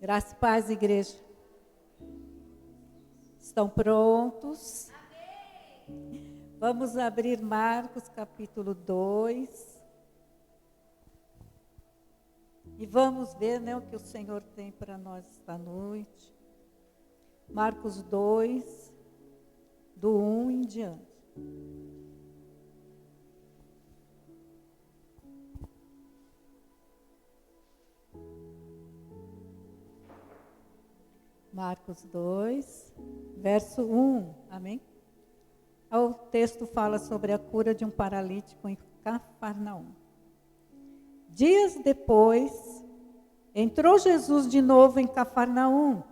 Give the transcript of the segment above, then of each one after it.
Graça e paz, igreja. Estão prontos? Amém. Vamos abrir Marcos capítulo 2. E vamos ver, o que o Senhor tem para nós esta noite. Marcos 2, do 1 em diante. Marcos 2, verso 1, amém? O texto fala sobre a cura de um paralítico em Cafarnaum. Dias depois, entrou Jesus de novo em Cafarnaum,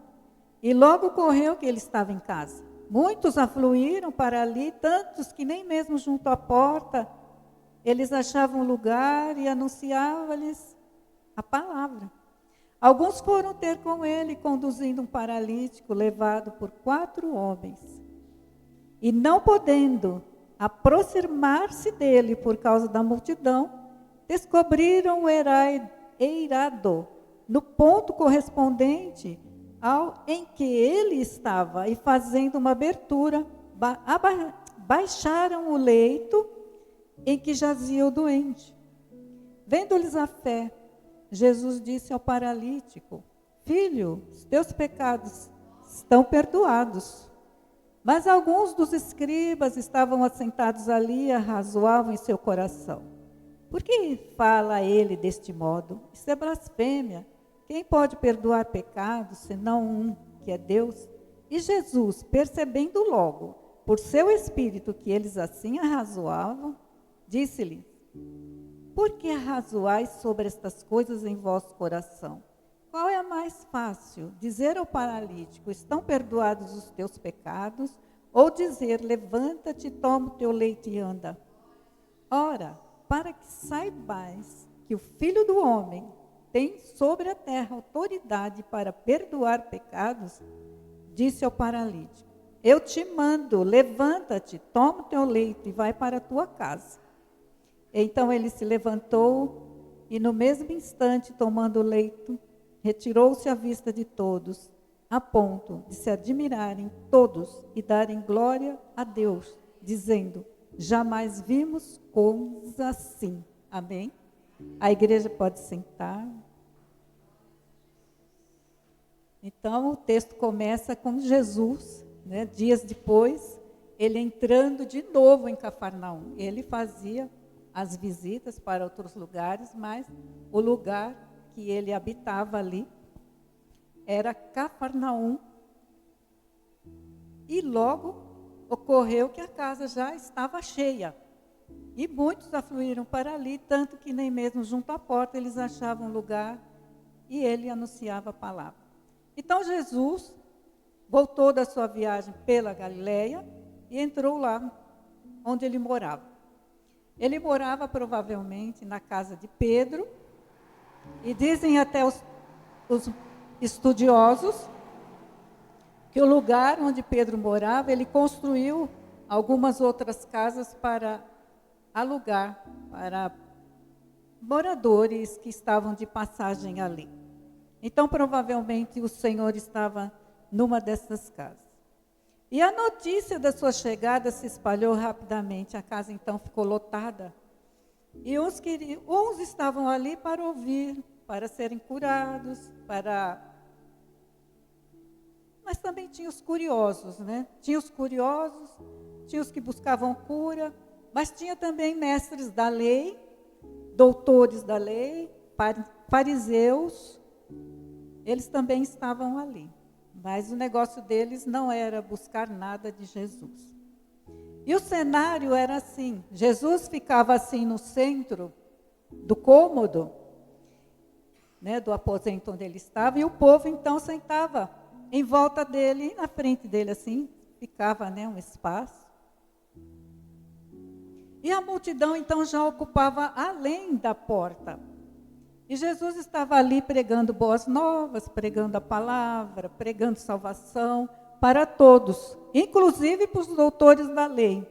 e logo ocorreu que ele estava em casa. Muitos afluíram para ali, tantos que nem mesmo junto à porta, eles achavam lugar e anunciavam-lhes a palavra. Alguns foram ter com ele, conduzindo um paralítico levado por 4 homens. E não podendo aproximar-se dele por causa da multidão, descobriram o eirado no ponto correspondente ao em que ele estava, e fazendo uma abertura, baixaram o leito em que jazia o doente. Vendo-lhes a fé, Jesus disse ao paralítico: Filho, os teus pecados estão perdoados. Mas alguns dos escribas estavam assentados ali e arrazoavam em seu coração: Por que fala ele deste modo? Isso é blasfêmia. Quem pode perdoar pecados, senão um, que é Deus? E Jesus, percebendo logo, por seu espírito, que eles assim arrazoavam, disse-lhe: Por que arrazoais sobre estas coisas em vosso coração? Qual é a mais fácil? Dizer ao paralítico: Estão perdoados os teus pecados? Ou dizer: Levanta-te, toma o teu leito e anda? Ora, para que saibais que o Filho do Homem tem sobre a terra autoridade para perdoar pecados, disse ao paralítico: Eu te mando, levanta-te, toma o teu leito e vai para a tua casa. Então ele se levantou e, no mesmo instante, tomando o leito, retirou-se à vista de todos, a ponto de se admirarem todos e darem glória a Deus, dizendo: Jamais vimos coisa assim. Amém? A igreja pode sentar. Então, o texto começa com Jesus, dias depois, ele entrando de novo em Cafarnaum. Ele fazia as visitas para outros lugares, mas o lugar que ele habitava ali era Cafarnaum. E logo ocorreu que a casa já estava cheia. E muitos afluíram para ali, tanto que nem mesmo junto à porta eles achavam lugar, e ele anunciava a palavra. Então Jesus voltou da sua viagem pela Galileia e entrou lá onde ele morava. Ele morava provavelmente na casa de Pedro, e dizem até os estudiosos que o lugar onde Pedro morava, ele construiu algumas outras casas para alugar para moradores que estavam de passagem ali. Então, provavelmente, o Senhor estava numa dessas casas. E a notícia da sua chegada se espalhou rapidamente. A casa, então, ficou lotada. E uns estavam ali para ouvir, para serem curados, mas também tinha os curiosos, Tinha os curiosos, tinha os que buscavam cura, mas tinha também mestres da lei, doutores da lei, fariseus. Eles também estavam ali. Mas o negócio deles não era buscar nada de Jesus. E o cenário era assim: Jesus ficava assim no centro do cômodo, do aposento onde ele estava, e o povo então sentava em volta dele, e na frente dele assim, ficava um espaço. E a multidão então já ocupava além da porta. E Jesus estava ali pregando boas novas, pregando a palavra, pregando salvação para todos, inclusive para os doutores da lei.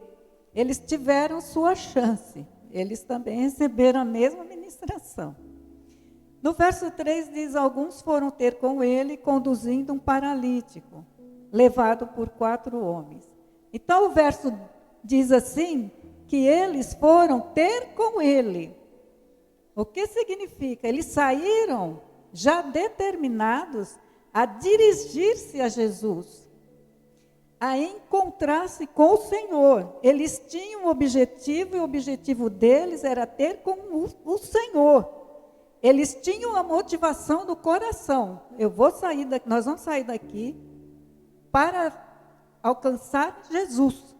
Eles tiveram sua chance, eles também receberam a mesma ministração. No verso 3 diz: alguns foram ter com ele, conduzindo um paralítico, levado por 4 homens. Então o verso diz assim, que eles foram ter com ele. O que significa? Eles saíram já determinados a dirigir-se a Jesus, a encontrar-se com o Senhor. Eles tinham um objetivo, e o objetivo deles era ter com o Senhor. Eles tinham a motivação do coração. Nós vamos sair daqui para alcançar Jesus.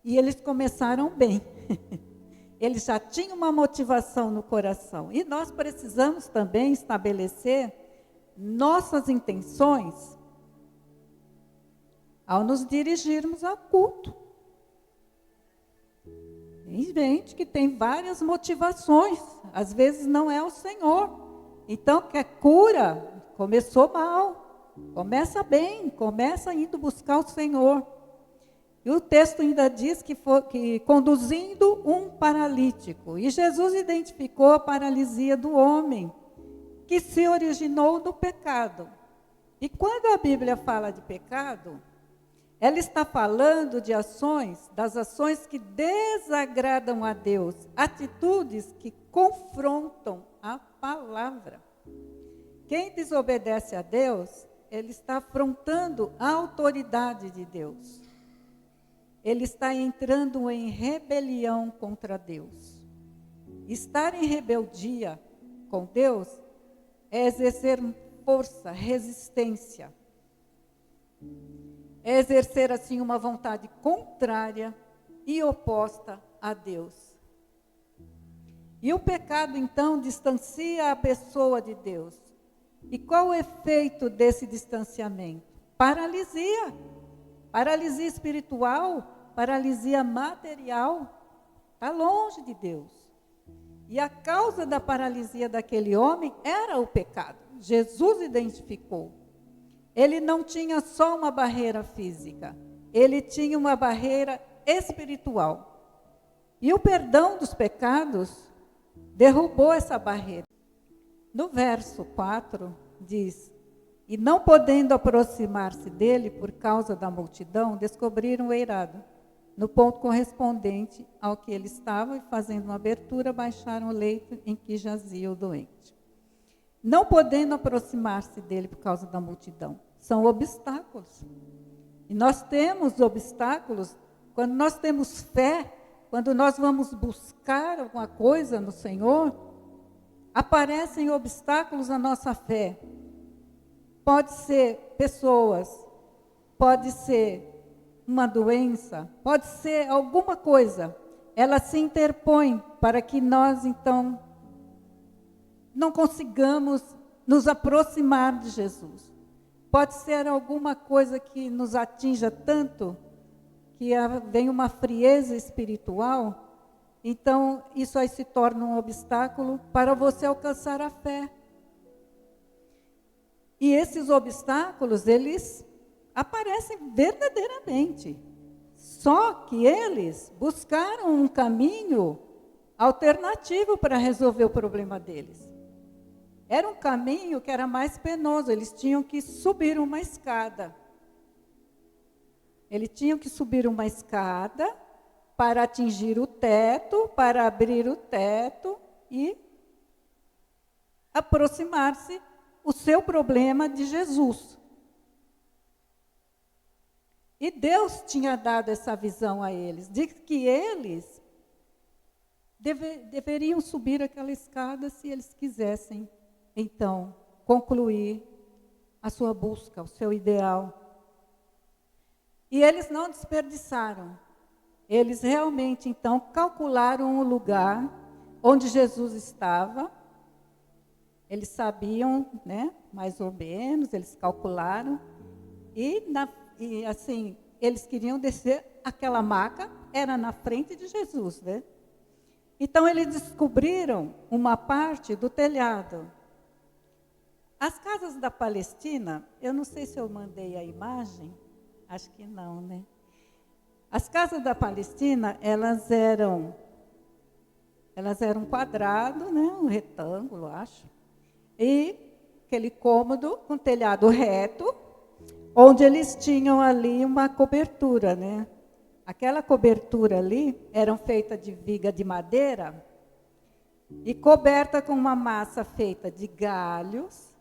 E eles começaram bem. Eles já tinham uma motivação no coração. E nós precisamos também estabelecer nossas intenções ao nos dirigirmos ao culto. Tem gente que tem várias motivações, às vezes não é o Senhor. Então, quer cura, começou mal, começa bem, começa indo buscar o Senhor. E o texto ainda diz que conduzindo um paralítico. E Jesus identificou a paralisia do homem, que se originou do pecado. E quando a Bíblia fala de pecado, ela está falando de das ações que desagradam a Deus, atitudes que confrontam a palavra. Quem desobedece a Deus, ele está afrontando a autoridade de Deus. Ele está entrando em rebelião contra Deus. Estar em rebeldia com Deus é exercer força, resistência. É exercer assim uma vontade contrária e oposta a Deus. E o pecado então distancia a pessoa de Deus. E qual o efeito desse distanciamento? Paralisia. Paralisia espiritual, paralisia material. Está longe de Deus. E a causa da paralisia daquele homem era o pecado. Jesus identificou. Ele não tinha só uma barreira física, ele tinha uma barreira espiritual. E o perdão dos pecados derrubou essa barreira. No verso 4 diz: e não podendo aproximar-se dele por causa da multidão, descobriram o eirado. No ponto correspondente ao que ele estava, e fazendo uma abertura, baixaram o leito em que jazia o doente. Não podendo aproximar-se dele por causa da multidão. São obstáculos. E nós temos obstáculos quando nós temos fé, quando nós vamos buscar alguma coisa no Senhor, aparecem obstáculos à nossa fé. Pode ser pessoas, pode ser uma doença, pode ser alguma coisa. Ela se interpõe para que nós, então, não consigamos nos aproximar de Jesus. Pode ser alguma coisa que nos atinja tanto, que vem uma frieza espiritual, então isso aí se torna um obstáculo para você alcançar a fé. E esses obstáculos, eles aparecem verdadeiramente. Só que eles buscaram um caminho alternativo para resolver o problema deles. Era um caminho que era mais penoso, eles tinham que subir uma escada. Eles tinham que subir uma escada para atingir o teto, para abrir o teto e aproximar-se o seu problema de Jesus. E Deus tinha dado essa visão a eles, de que eles deveriam subir aquela escada se eles quisessem, então, concluir a sua busca, o seu ideal. E eles não desperdiçaram. Eles realmente, então, calcularam o lugar onde Jesus estava. Eles sabiam, né, mais ou menos, eles calcularam. E assim, eles queriam descer aquela maca, era na frente de Jesus, né? Então, eles descobriram uma parte do telhado. As casas da Palestina, eu não sei se eu mandei a imagem, acho que não, né? As casas da Palestina, elas Elas eram um quadrado, né, um retângulo, acho. E aquele cômodo com telhado reto, onde eles tinham ali uma cobertura, né? Aquela cobertura ali era feita de viga de madeira e coberta com uma massa feita de galhos,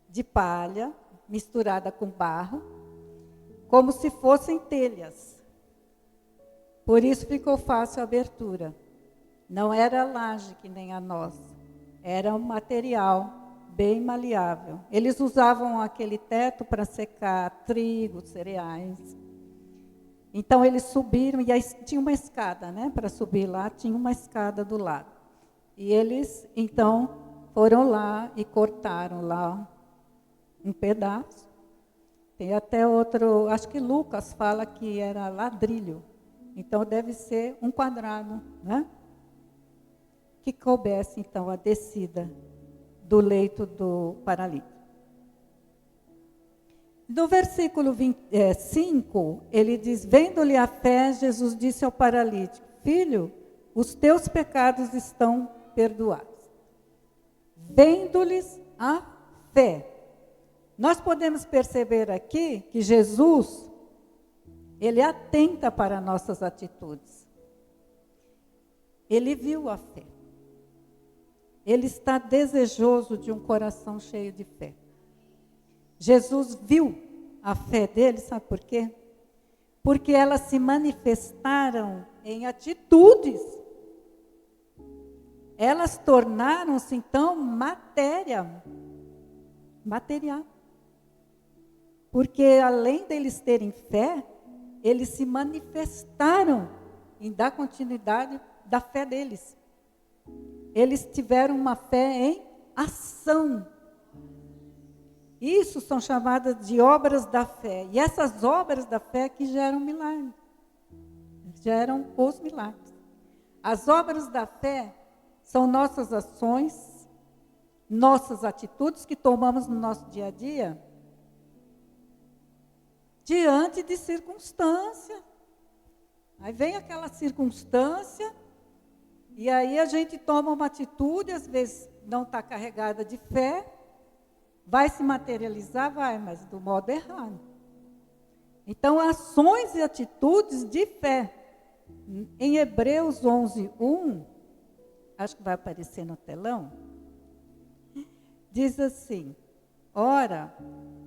de palha, misturada com barro, como se fossem telhas. Por isso ficou fácil a abertura. Não era laje que nem a nossa, era um material bem maleável. Eles usavam aquele teto para secar trigo, cereais. Então eles subiram, e aí tinha uma escada, né? Para subir lá, tinha uma escada do lado. E eles, então, foram lá e cortaram lá um pedaço. Tem até outro, acho que Lucas fala que era ladrilho. Então deve ser um quadrado, né? Que coubesse, então, a descida do leito do paralítico. No versículo 5, ele diz, vendo-lhe a fé, Jesus disse ao paralítico, filho, os teus pecados estão perdoados. Vendo-lhes a fé. Nós podemos perceber aqui que Jesus, ele atenta para nossas atitudes. Ele viu a fé. Ele está desejoso de um coração cheio de fé. Jesus viu a fé dele, sabe por quê? Porque elas se manifestaram em atitudes. Elas tornaram-se, então, material. Porque, além deles terem fé, eles se manifestaram em dar continuidade da fé deles. Eles tiveram uma fé em ação. Isso são chamadas de obras da fé. E essas obras da fé que geram milagres. Geram os milagres. As obras da fé são nossas ações, nossas atitudes que tomamos no nosso dia a dia, diante de circunstância. Aí vem aquela circunstância, e aí a gente toma uma atitude, às vezes não está carregada de fé, vai se materializar, vai, mas do modo errado. Então, ações e atitudes de fé. Em Hebreus 11:1, acho que vai aparecer no telão, diz assim, ora,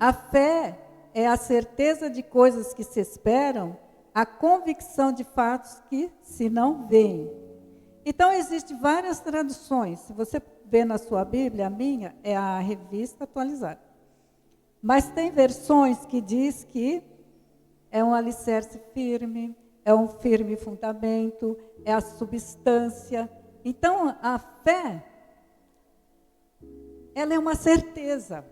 a fé é a certeza de coisas que se esperam, a convicção de fatos que se não veem. Então, existem várias traduções. Se você vê na sua Bíblia, a minha é a Revista Atualizada. Mas tem versões que diz que é um alicerce firme, é um firme fundamento, é a substância. Então, a fé, ela é uma certeza.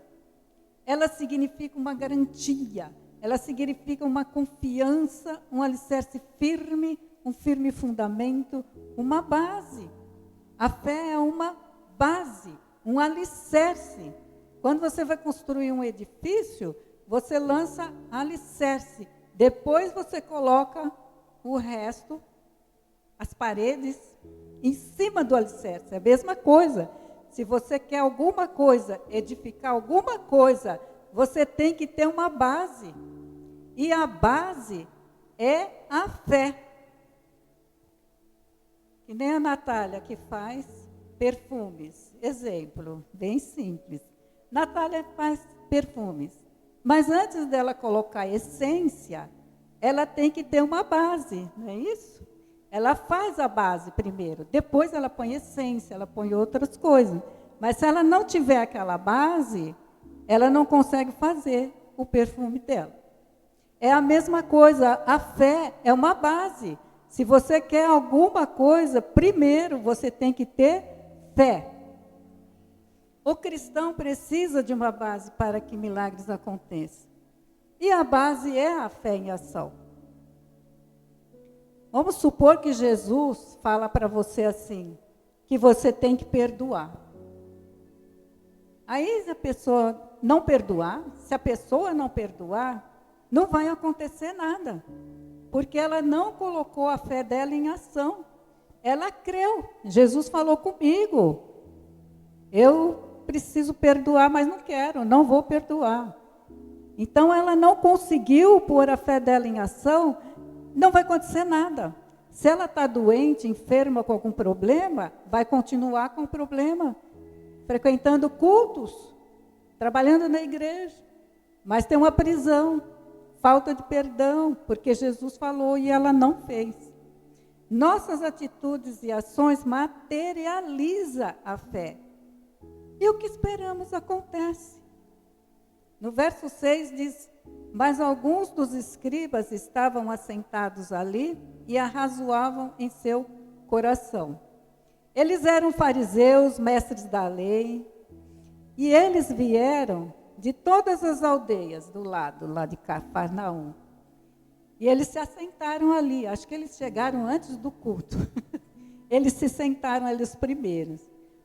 Ela significa uma garantia. Ela significa uma confiança, um alicerce firme, um firme fundamento, uma base. A fé é uma base, um alicerce. Quando você vai construir um edifício, você lança alicerce. Depois você coloca o resto, as paredes, em cima do alicerce. É a mesma coisa. Se você quer alguma coisa, edificar alguma coisa, você tem que ter uma base. E a base é a fé. Que nem a Natália, que faz perfumes. Exemplo, bem simples. Natália faz perfumes. Mas antes dela colocar a essência, ela tem que ter uma base, não é isso? Ela faz a base primeiro, depois ela põe essência, ela põe outras coisas. Mas se ela não tiver aquela base, ela não consegue fazer o perfume dela. É a mesma coisa, a fé é uma base. Se você quer alguma coisa, primeiro você tem que ter fé. O cristão precisa de uma base para que milagres aconteçam. E a base é a fé em ação. Vamos supor que Jesus fala para você assim, que você tem que perdoar. Aí se a pessoa não perdoar, não vai acontecer nada. Porque ela não colocou a fé dela em ação. ela creu. Jesus falou comigo. Eu preciso perdoar, mas não quero, não vou perdoar. Então ela não conseguiu pôr a fé dela em ação, não vai acontecer nada. Se ela está doente, enferma com algum problema, vai continuar com o problema, frequentando cultos, trabalhando na igreja, mas tem uma prisão, falta de perdão, porque Jesus falou e ela não fez. Nossas atitudes e ações materializam a fé. E o que esperamos acontece. No verso 6 diz: mas alguns dos escribas estavam assentados ali e arrazoavam em seu coração. Eles eram fariseus, mestres da lei, e eles vieram de todas as aldeias do lado, lá de Cafarnaum. E eles se assentaram ali, acho que eles chegaram antes do culto. Eles se sentaram ali os primeiros.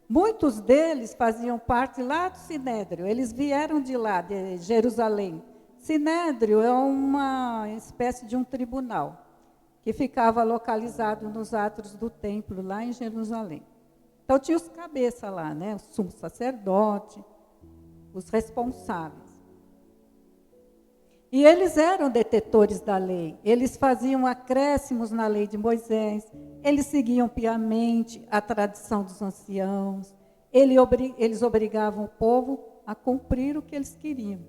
Muitos deles faziam parte lá do Sinédrio, eles vieram de lá, de Jerusalém. Sinédrio é uma espécie de um tribunal, que ficava localizado nos átrios do templo, lá em Jerusalém. Então tinha os cabeças lá, né? O sumo sacerdote, os responsáveis. E eles eram detetores da lei, eles faziam acréscimos na lei de Moisés, eles seguiam piamente a tradição dos anciãos, eles obrigavam o povo a cumprir o que eles queriam.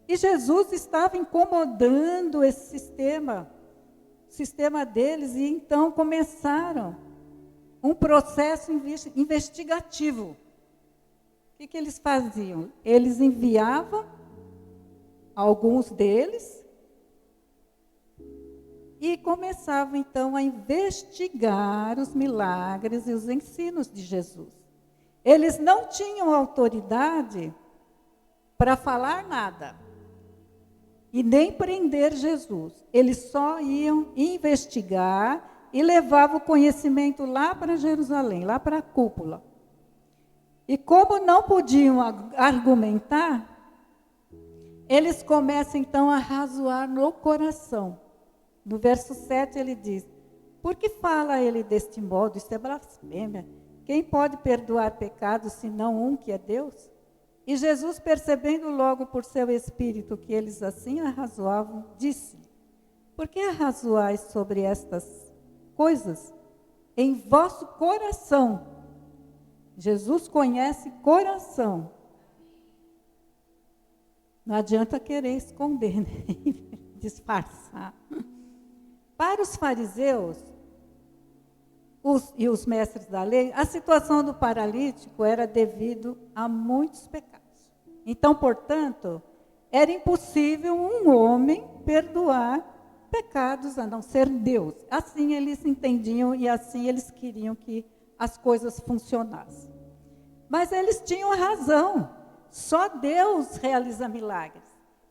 E Jesus estava incomodando esse sistema deles, e então começaram um processo investigativo. O que eles faziam? Eles enviavam alguns deles e começavam então a investigar os milagres e os ensinos de Jesus. Eles não tinham autoridade para falar nada e nem prender Jesus. Eles só iam investigar e levavam o conhecimento lá para Jerusalém, lá para a cúpula. E como não podiam argumentar, eles começam então a razoar no coração. No verso 7 ele diz: por que fala ele deste modo? Isso é blasfêmia. Quem pode perdoar pecados senão um que é Deus? E Jesus, percebendo logo por seu espírito que eles assim arrazoavam, disse: por que arrazoais sobre estas coisas em vosso coração? Jesus conhece coração. Não adianta querer esconder, né? Disfarçar. Para os fariseus e os mestres da lei, a situação do paralítico era devido a muitos pecados. Então, portanto, era impossível um homem perdoar pecados a não ser Deus. Assim eles entendiam e assim eles queriam que as coisas funcionassem. Mas eles tinham razão. Só Deus realiza milagres.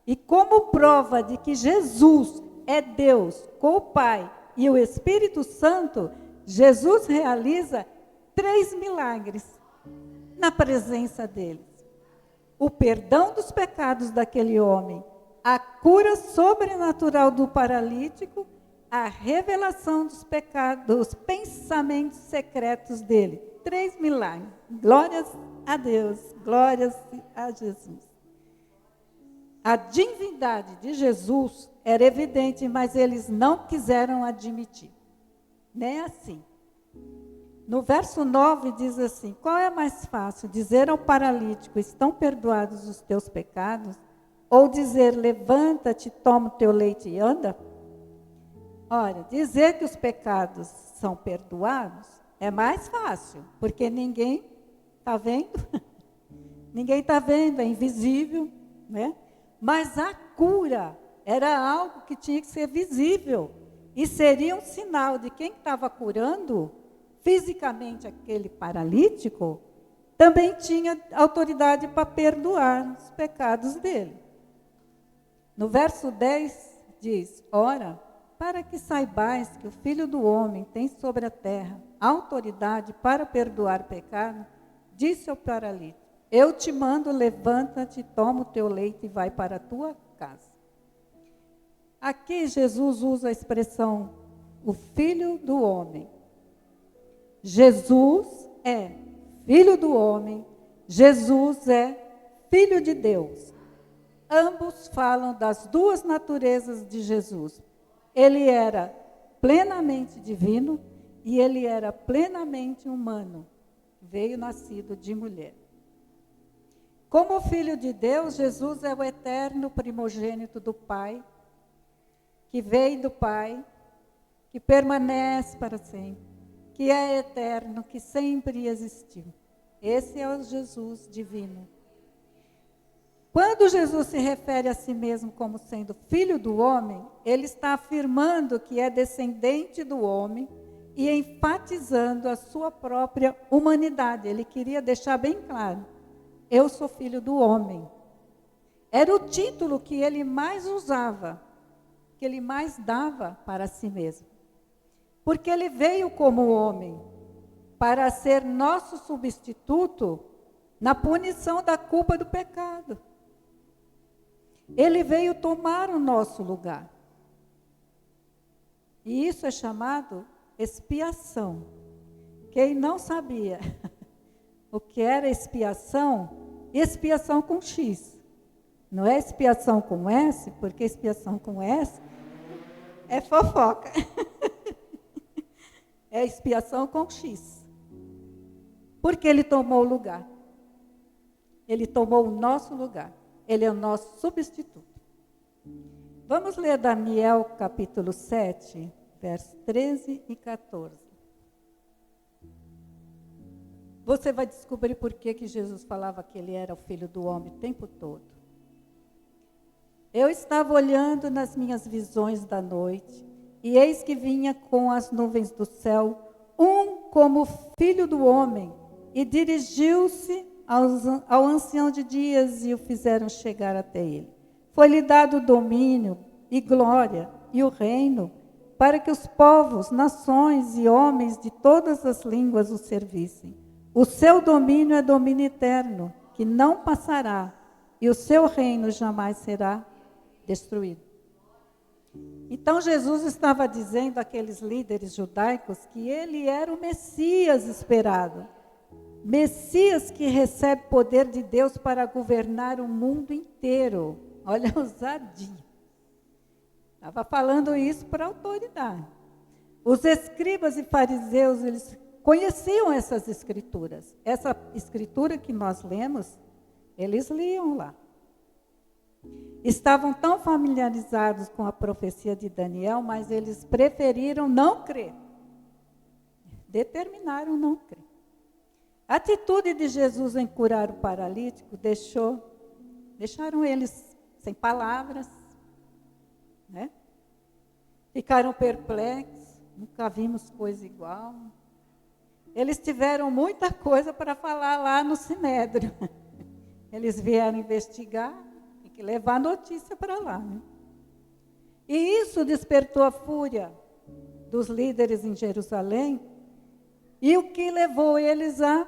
E como prova de que Jesus é Deus com o Pai e o Espírito Santo, Jesus realiza 3 milagres na presença deles. O perdão dos pecados daquele homem, a cura sobrenatural do paralítico, a revelação dos pecados, dos pensamentos secretos dele. 3 milagres. Glórias a Deus, glórias a Jesus. A divindade de Jesus era evidente, mas eles não quiseram admitir. Nem assim. No verso 9 diz assim: qual é mais fácil, dizer ao paralítico, estão perdoados os teus pecados? Ou dizer, levanta-te, toma o teu leite e anda? Olha, dizer que os pecados são perdoados é mais fácil, porque ninguém está vendo. Ninguém está vendo, é invisível, né? Mas a cura era algo que tinha que ser visível. E seria um sinal de quem estava curando fisicamente aquele paralítico, também tinha autoridade para perdoar os pecados dele. No verso 10 diz: ora, para que saibais que o Filho do Homem tem sobre a terra autoridade para perdoar pecado, disse ao paralítico: eu te mando, levanta-te, toma o teu leite e vai para a tua casa. Aqui Jesus usa a expressão o Filho do Homem. Jesus é Filho do homem, Jesus é Filho de Deus. Ambos falam das duas naturezas de Jesus. Ele era plenamente divino e ele era plenamente humano. Veio nascido de mulher. Como Filho de Deus, Jesus é o eterno primogênito do Pai, que veio do Pai, que permanece para sempre, que é eterno, que sempre existiu. Esse é o Jesus divino. Quando Jesus se refere a si mesmo como sendo filho do homem, ele está afirmando que é descendente do homem e enfatizando a sua própria humanidade. Ele queria deixar bem claro: eu sou filho do homem. Era o título que ele mais usava, que ele mais dava para si mesmo. Porque ele veio como homem para ser nosso substituto na punição da culpa do pecado. Ele veio tomar o nosso lugar. E isso é chamado expiação. Quem não sabia o que era expiação, expiação com X. Não é expiação com S, porque expiação com S é fofoca. É expiação com X. Porque ele tomou o lugar. Ele tomou o nosso lugar. Ele é o nosso substituto. Vamos ler Daniel capítulo 7, versos 13 e 14. Você vai descobrir por que Jesus falava que ele era o Filho do homem o tempo todo. Eu estava olhando nas minhas visões da noite, e eis que vinha com as nuvens do céu, um como filho do homem, e dirigiu-se ao ancião de dias e o fizeram chegar até ele. Foi-lhe dado o domínio e glória e o reino, para que os povos, nações e homens de todas as línguas o servissem. O seu domínio é domínio eterno, que não passará, e o seu reino jamais será destruído. Então Jesus estava dizendo àqueles líderes judaicos que ele era o Messias esperado. Messias que recebe poder de Deus para governar o mundo inteiro. Olha a ousadia. Estava falando isso para a autoridade. Os escribas e fariseus, eles conheciam essas escrituras. Essa escritura que nós lemos, eles liam lá. Estavam tão familiarizados com a profecia de Daniel, mas eles preferiram não crer. Determinaram não crer. A atitude de Jesus em curar o paralítico deixaram eles sem palavras, né? Ficaram perplexos, nunca vimos coisa igual. Eles tiveram muita coisa para falar lá no Sinédrio. Eles vieram investigar, tem que levar notícia para lá, né? E isso despertou a fúria dos líderes em Jerusalém, e o que levou eles a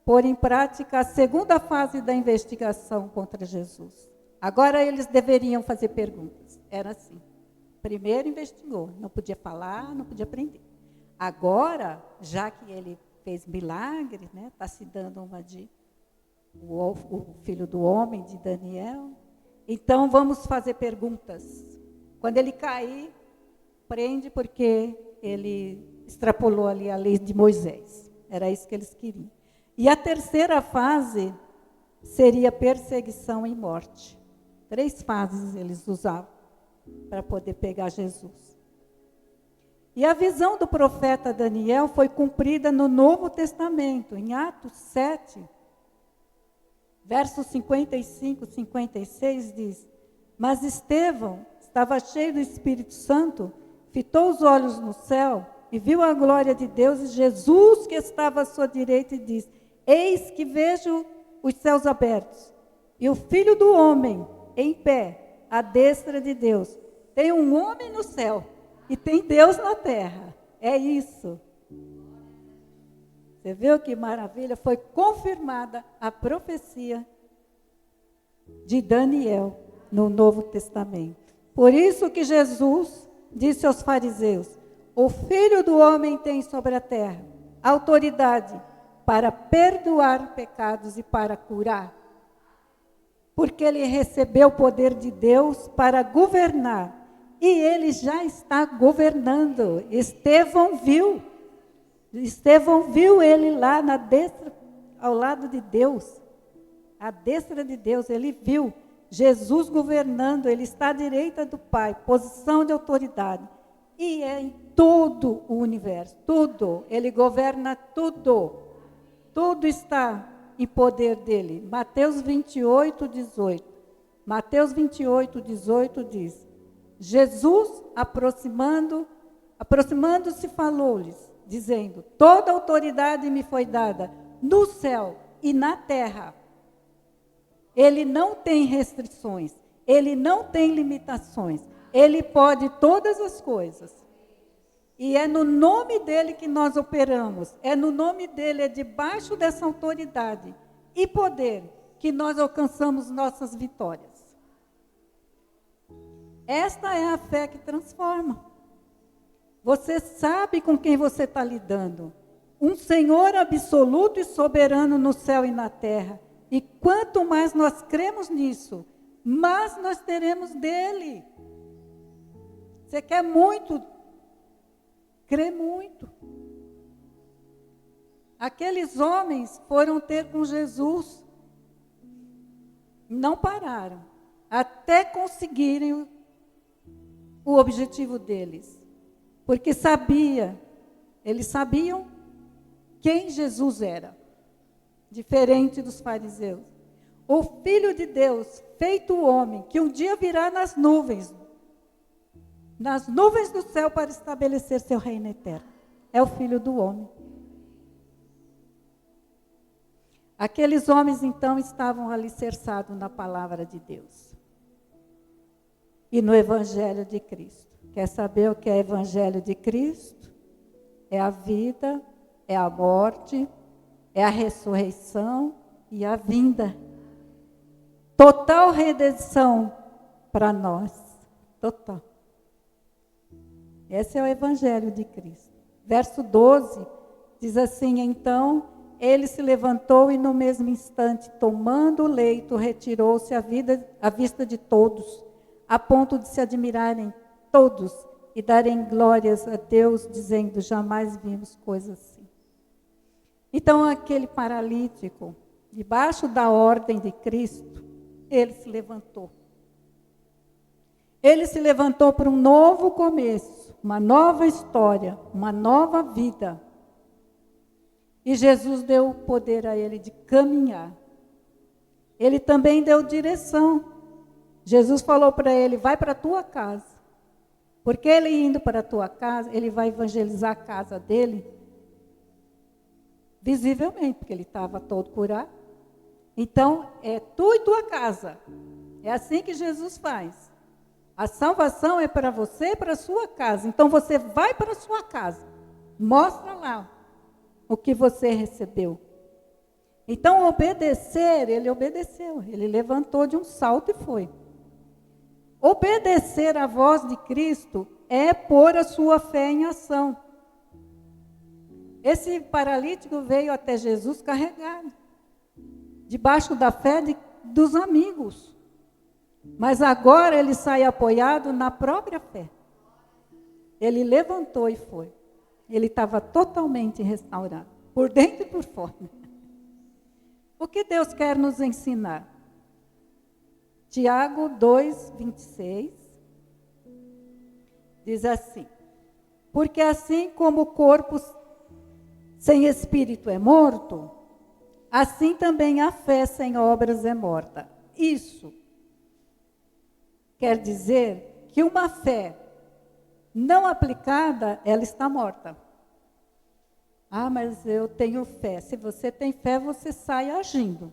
pôr em prática a segunda fase da investigação contra Jesus. Agora eles deveriam fazer perguntas. Era assim. Primeiro investigou, não podia falar, não podia prender. Agora, já que ele fez milagre, né, está se dando uma de o filho do homem, de Daniel, então vamos fazer perguntas. Quando ele cair, prende, porque ele extrapolou ali a lei de Moisés. Era isso que eles queriam. E a terceira fase seria perseguição e morte. 3 fases eles usavam para poder pegar Jesus. E a visão do profeta Daniel foi cumprida no Novo Testamento, em Atos 7, versos 55 e 56, diz: Mas Estevão estava cheio do Espírito Santo, fitou os olhos no céu e viu a glória de Deus e Jesus que estava à sua direita e disse: Eis que vejo os céus abertos e o Filho do Homem em pé, à destra de Deus. Tem um homem no céu e tem Deus na terra. É isso. Você viu que maravilha? Foi confirmada a profecia de Daniel no Novo Testamento. Por isso que Jesus disse aos fariseus: O Filho do Homem tem sobre a terra autoridade para perdoar pecados e para curar. Porque ele recebeu o poder de Deus para governar. E ele já está governando. Estevão viu ele lá na destra, ao lado de Deus. A destra de Deus, ele viu Jesus governando, ele está à direita do Pai, posição de autoridade. E é em todo o universo, tudo, ele governa tudo. Tudo está em poder dele. Mateus 28, 18. Mateus 28, 18 diz: Jesus, aproximando-se, falou-lhes, dizendo: toda autoridade me foi dada no céu e na terra. Ele não tem restrições, ele não tem limitações, ele pode todas as coisas. E é no nome dele que nós operamos, é no nome dele, é debaixo dessa autoridade e poder que nós alcançamos nossas vitórias. Esta é a fé que transforma. Você sabe com quem você está lidando. Um Senhor absoluto e soberano no céu e na terra. E quanto mais nós cremos nisso, mais nós teremos dele. Você quer muito, crê muito. Aqueles homens foram ter com Jesus, não pararam, até conseguirem o objetivo deles. Porque eles sabiam quem Jesus era, diferente dos fariseus. O Filho de Deus, feito homem, que um dia virá nas nuvens do céu para estabelecer seu reino eterno. É o Filho do homem. Aqueles homens, então, estavam alicerçados na palavra de Deus e no Evangelho de Cristo. Quer saber o que é Evangelho de Cristo? É a vida, é a morte, é a ressurreição e a vinda. Total redenção para nós. Total. Esse é o Evangelho de Cristo. Verso 12 diz assim: então ele se levantou e no mesmo instante, tomando o leito, retirou-se à vista de todos, a ponto de se admirarem todos e darem glórias a Deus, dizendo: jamais vimos coisa assim. Então aquele paralítico, debaixo da ordem de Cristo, ele se levantou. Ele se levantou para um novo começo, uma nova história, uma nova vida. E Jesus deu o poder a ele de caminhar. Ele também deu direção. Jesus falou para ele: vai para a tua casa. Porque ele indo para a tua casa, ele vai evangelizar a casa dele, visivelmente, porque ele estava todo curado. Então, é tu e tua casa. É assim que Jesus faz. A salvação é para você e para a sua casa. Então, você vai para a sua casa. Mostra lá o que você recebeu. Então, obedecer, ele obedeceu. Ele levantou de um salto e foi. Obedecer à voz de Cristo é pôr a sua fé em ação. Esse paralítico veio até Jesus carregado, debaixo da fé dos amigos. Mas agora ele sai apoiado na própria fé. Ele levantou e foi. Ele estava totalmente restaurado, por dentro e por fora. O que Deus quer nos ensinar? Tiago 2, 26, diz assim: porque assim como o corpo sem espírito é morto, assim também a fé sem obras é morta. Isso quer dizer que uma fé não aplicada, ela está morta. Ah, mas eu tenho fé. Se você tem fé, você sai agindo.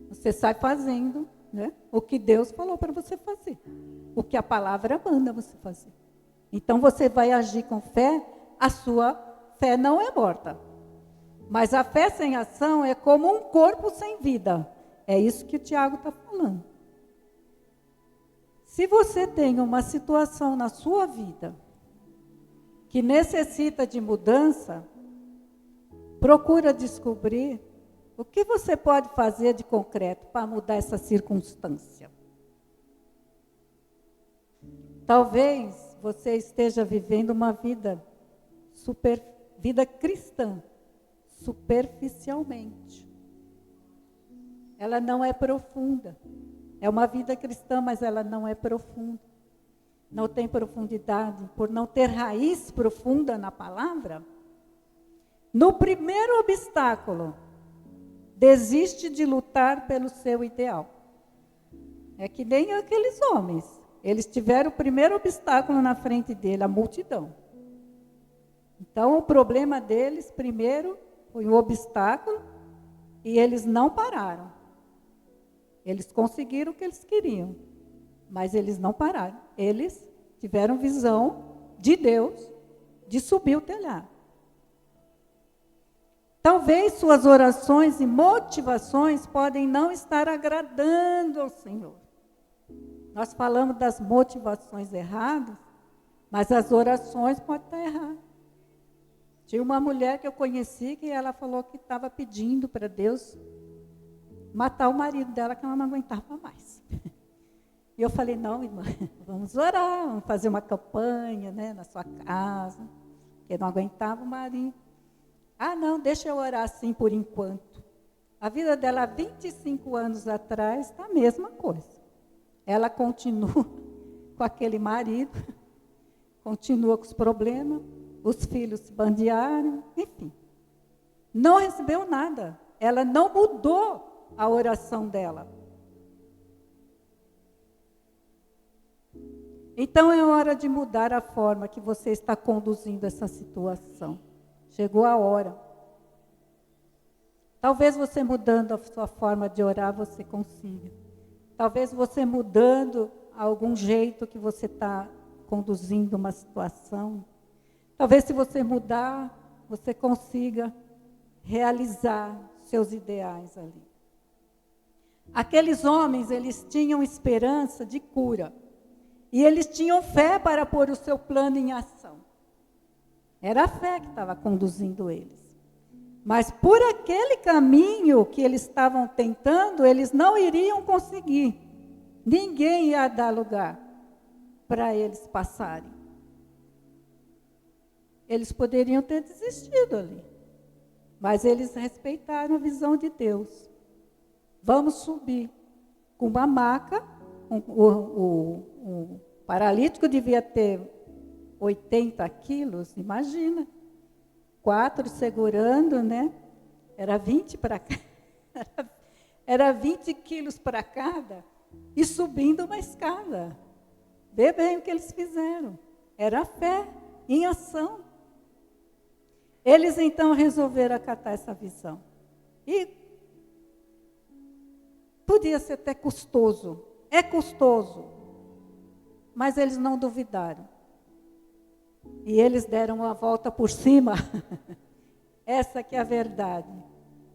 Você sai fazendo, né, o que Deus falou para você fazer. O que a palavra manda você fazer. Então, você vai agir com fé, a sua fé não é morta. Mas a fé sem ação é como um corpo sem vida. É isso que o Tiago está falando. Se você tem uma situação na sua vida que necessita de mudança, procura descobrir o que você pode fazer de concreto para mudar essa circunstância. Talvez você esteja vivendo uma vida cristã, superficialmente. Ela não é profunda. É uma vida cristã, mas ela não é profunda. Não tem profundidade, por não ter raiz profunda na palavra. No primeiro obstáculo, desiste de lutar pelo seu ideal. É que nem aqueles homens. Eles tiveram o primeiro obstáculo na frente dele, a multidão. Então, o problema deles, primeiro, foi o obstáculo, e eles não pararam. Eles conseguiram o que eles queriam, mas eles não pararam. Eles tiveram visão de Deus de subir o telhado. Talvez suas orações e motivações podem não estar agradando ao Senhor. Nós falamos das motivações erradas, mas as orações podem estar erradas. Tinha uma mulher que eu conheci que ela falou que estava pedindo para Deus matar o marido dela, que ela não aguentava mais. E eu falei, não, irmã, vamos orar, vamos fazer uma campanha, né, na sua casa, porque não aguentava o marido. Ah, não, deixa eu orar assim por enquanto. A vida dela, 25 anos atrás, está a mesma coisa. Ela continua com aquele marido, continua com os problemas, os filhos se bandearam, enfim. Não recebeu nada. Ela não mudou a oração dela. Então é hora de mudar a forma que você está conduzindo essa situação. Chegou a hora. Talvez você mudando a sua forma de orar, você consiga. Talvez você mudando algum jeito que você está conduzindo uma situação. Talvez se você mudar, você consiga realizar seus ideais ali. Aqueles homens, eles tinham esperança de cura. E eles tinham fé para pôr o seu plano em ação. Era a fé que estava conduzindo eles. Mas por aquele caminho que eles estavam tentando, eles não iriam conseguir. Ninguém ia dar lugar para eles passarem. Eles poderiam ter desistido ali. Mas eles respeitaram a visão de Deus. Vamos subir com uma maca. O paralítico devia ter 80 quilos, imagina. 4 segurando, né? Era 20 para cada. Era 20 quilos para cada e subindo uma escada. Vê bem o que eles fizeram. Era fé em ação. Eles então resolveram acatar essa visão. E podia ser até custoso. É custoso. Mas eles não duvidaram. E eles deram uma volta por cima. Essa que é a verdade.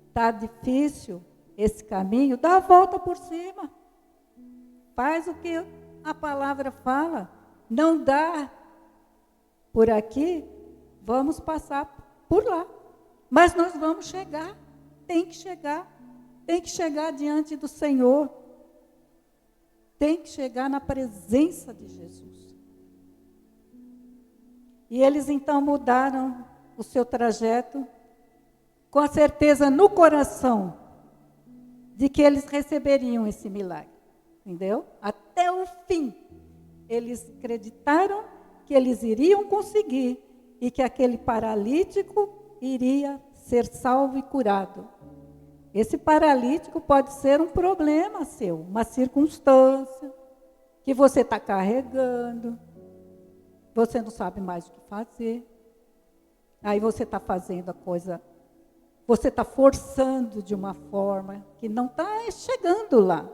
Está difícil esse caminho, dá a volta por cima. Faz o que a palavra fala. Não dá por aqui, vamos passar por lá. Mas nós vamos chegar. Tem que chegar. Tem que chegar diante do Senhor. Tem que chegar na presença de Jesus. E eles então mudaram o seu trajeto com a certeza no coração de que eles receberiam esse milagre. Entendeu? Até o fim. Eles acreditaram que eles iriam conseguir e que aquele paralítico iria ser salvo e curado. Esse paralítico pode ser um problema seu, uma circunstância que você está carregando, você não sabe mais o que fazer. Aí você está fazendo a coisa, você está forçando de uma forma que não está chegando lá,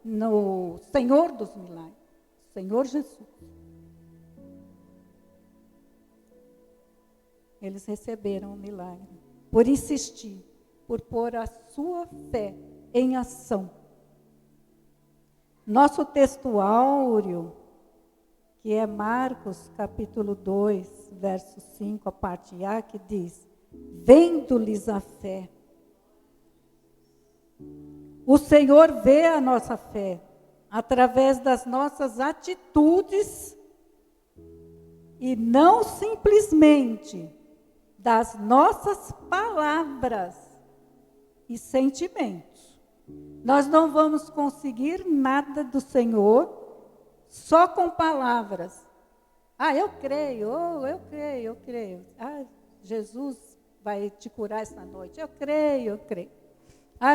no Senhor dos milagres, Senhor Jesus. Eles receberam o milagre por insistir, por pôr a sua fé em ação. Nosso texto áureo, que é Marcos capítulo 2, verso 5, a parte A, que diz: vendo-lhes a fé. O Senhor vê a nossa fé através das nossas atitudes e não simplesmente das nossas palavras e sentimentos. Nós não vamos conseguir nada do Senhor só com palavras. Eu creio, eu creio, eu creio. Jesus vai te curar esta noite. Eu creio, eu creio.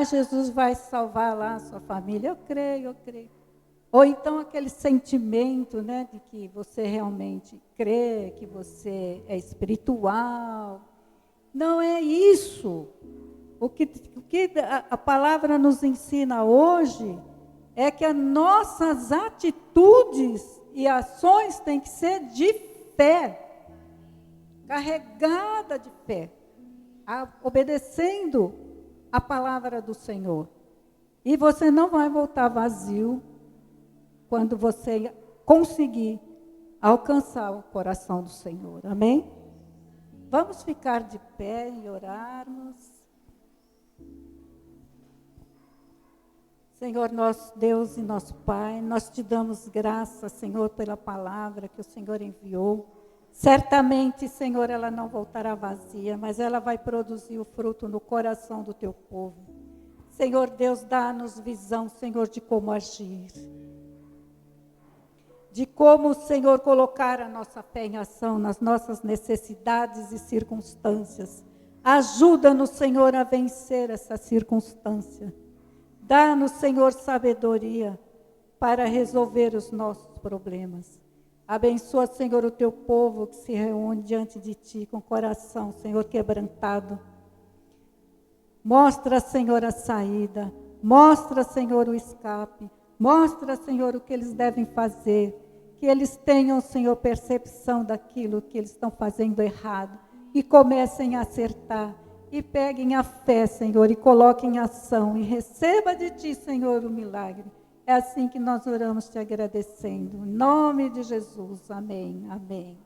Jesus vai salvar lá a sua família. Eu creio, eu creio. Ou então aquele sentimento, né, de que você realmente crê, que você é espiritual. Não é isso. O que a palavra nos ensina hoje é que as nossas atitudes e ações têm que ser de fé, carregada de fé, obedecendo a palavra do Senhor. E você não vai voltar vazio quando você conseguir alcançar o coração do Senhor. Amém? Vamos ficar de pé e orarmos. Senhor, nosso Deus e nosso Pai, nós te damos graças, Senhor, pela palavra que o Senhor enviou. Certamente, Senhor, ela não voltará vazia, mas ela vai produzir o fruto no coração do teu povo. Senhor Deus, dá-nos visão, Senhor, de como agir. De como, Senhor, colocar a nossa fé em ação nas nossas necessidades e circunstâncias. Ajuda-nos, Senhor, a vencer essa circunstância. Dá-nos, Senhor, sabedoria para resolver os nossos problemas. Abençoa, Senhor, o teu povo que se reúne diante de ti com o coração, Senhor, quebrantado. Mostra, Senhor, a saída. Mostra, Senhor, o escape. Mostra, Senhor, o que eles devem fazer. Que eles tenham, Senhor, percepção daquilo que eles estão fazendo errado. E comecem a acertar. E peguem a fé, Senhor, e coloquem em ação. E receba de ti, Senhor, o milagre. É assim que nós oramos te agradecendo. Em nome de Jesus. Amém. Amém.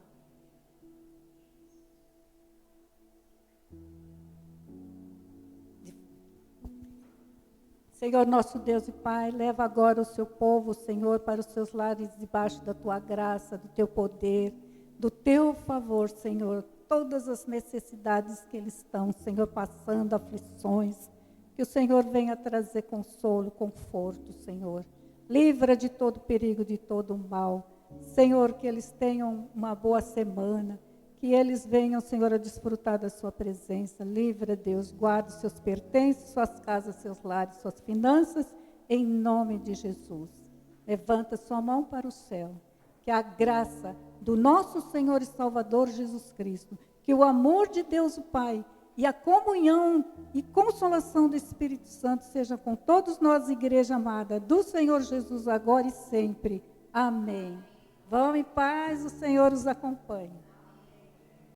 Senhor, nosso Deus e Pai, leva agora o seu povo, Senhor, para os seus lares debaixo da tua graça, do teu poder, do teu favor, Senhor. Todas as necessidades que eles estão, Senhor, passando, aflições, que o Senhor venha trazer consolo, conforto, Senhor. Livra de todo perigo, de todo mal. Senhor, que eles tenham uma boa semana, que eles venham, Senhor, a desfrutar da sua presença. Livra, Deus, guarde seus pertences, suas casas, seus lares, suas finanças, em nome de Jesus. Levanta sua mão para o céu. Que a graça do nosso Senhor e Salvador Jesus Cristo, que o amor de Deus o Pai e a comunhão e consolação do Espírito Santo seja com todos nós, igreja amada, do Senhor Jesus, agora e sempre. Amém. Vão em paz, o Senhor os acompanhe.